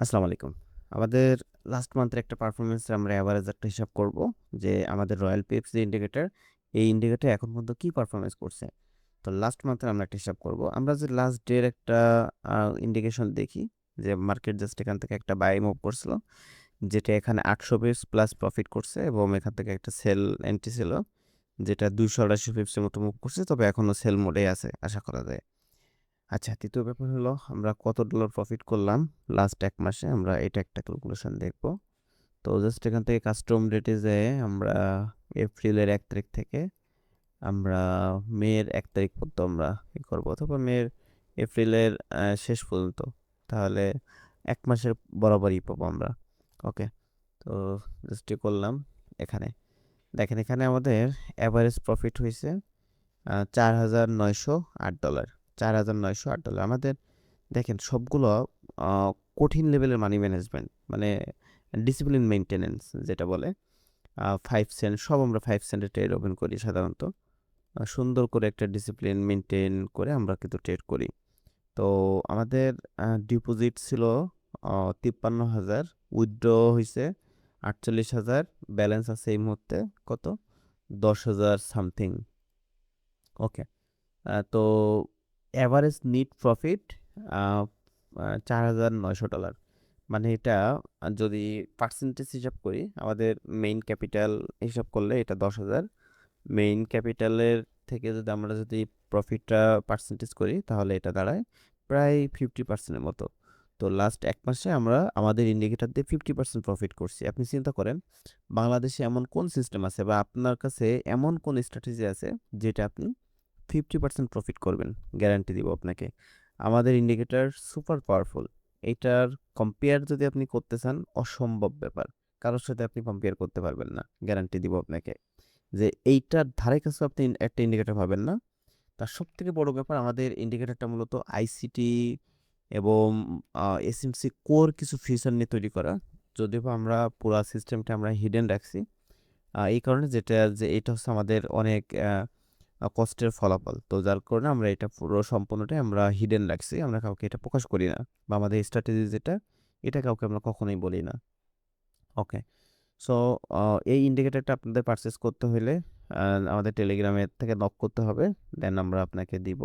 আসসালামু আলাইকুম। আমাদের লাস্ট মান্থের একটা পারফরম্যান্সের আমরা এভারেজ একটা হিসাব করব যে আমাদের রয়্যাল পেপস যে ইন্ডিকেটর, এই ইন্ডিকেটর এখন পর্যন্ত কি পারফরম্যান্স করছে। তো লাস্ট মান্থের আমরা একটা হিসাব করব। আমরা যে লাস্ট ডের একটা ইন্ডিকেশন দেখি যে মার্কেট জাস্ট এখান থেকে একটা বাই মুভ করছিল, যেটা এখানে 800 পিপস প্লাস প্রফিট করছে এবং এখান থেকে একটা সেল এন্ট্রি ছিল যেটা 288 পিপসের মতো মুভ করছে, তবে এখনো সেল মোডেই আছে আশা করা যায়। আচ্ছা, দ্বিতীয় ব্যাপার হলো আমরা কত ডলার প্রফিট করলাম লাস্ট 1 মাসে, আমরা এটা একটা ক্যালকুলেশন দেখব। তো জাস্ট এখান থেকে কাস্টম রেটে যেয়ে আমরা এপ্রিলের 1 তারিখ থেকে আমরা মের 1 তারিখ পর্যন্ত আমরা করবো, অথবা এপ্রিলের শেষ পর্যন্ত। তাহলে 1 মাসের বরাবরই পাবো আমরা। ওকে, তো জাস্ট করলাম। এখানে দেখেন, এখানে আমাদের অ্যাভারেজ প্রফিট হয়েছে $4,908। $4,908 আমাদের। দেখেন সবগুলো কঠিন লেভেলের মানি ম্যানেজমেন্ট, মানে ডিসিপ্লিন মেনটেনেন্স যেটা বলে। 5 সেন্ট সব আমরা 5 সেন্টে ট্রেড ওপেন করি সাধারণত। সুন্দর করে একটা ডিসিপ্লিন মেনটেন করে আমরা কিন্তু ট্রেড করি। তো আমাদের ডিপোজিট ছিল 53,000, উইথড্র হয়েছে 48,000, ব্যালেন্স আছে এই মুহূর্তে কত, 10,000 সামথিং। ওকে, তো অ্যাভারেজ নিট প্রফিট $4,900। মানে এটা যদি পার্সেন্টেজ হিসাব করি, আমাদের মেইন ক্যাপিটাল হিসাব করলে এটা 10,000। মেইন ক্যাপিটালের থেকে যদি প্রফিটটা পার্সেন্টেজ করি, তাহলে এটা দাঁড়ায় প্রায় 50%-এর মতো। তো লাস্ট 1 মাসে আমরা আমাদের ইন্ডিকেটর দিয়ে 50% প্রফিট করছি। আপনি চিন্তা করেন, বাংলাদেশে এমন কোন সিস্টেম আছে বা আপনার কাছে এমন কোন স্ট্র্যাটেজি আছে যেটা আপনি 50% প্রফিট করবেন, গ্যারান্টি দিব আপনাকে। আমাদের ইন্ডিকেটর সুপার পাওয়ারফুল। এইটার কম্পেয়ার যদি আপনি করতে চান, অসম্ভব ব্যাপার। কারোর সাথে আপনি কম্পেয়ার করতে পারবেন না, গ্যারান্টি দিব আপনাকে যে এইটার ধারে কাছে আপনি একটা ইন্ডিকেটর পাবেন না। তার সব থেকে বড় ব্যাপার, আমাদের ইন্ডিকেটরটা মূলত আইসিটি এবং এসএমসি কোর কিছু ফিচার নিয়ে তৈরি করা, যদিও বা আমরা পুরো সিস্টেমটা আমরা হিডেন রাখছি। এই কারণে যে এটা হচ্ছে আমাদের অনেক কষ্টের ফলাফল। তো যার কারণে আমরা এটা পুরো সম্পূর্ণটাই আমরা হিডেন রাখছি, আমরা কাউকে এটা প্রকাশ করি না, বা আমাদের স্ট্র্যাটেজি যেটা, এটা কাউকে আমরা কখনোই বলি না। ওকে, সো এই ইন্ডিকেটরটা আপনাদের পারচেস করতে হলে আমাদের টেলিগ্রামের থেকে নক করতে হবে, দেন আমরা আপনাকে দিব।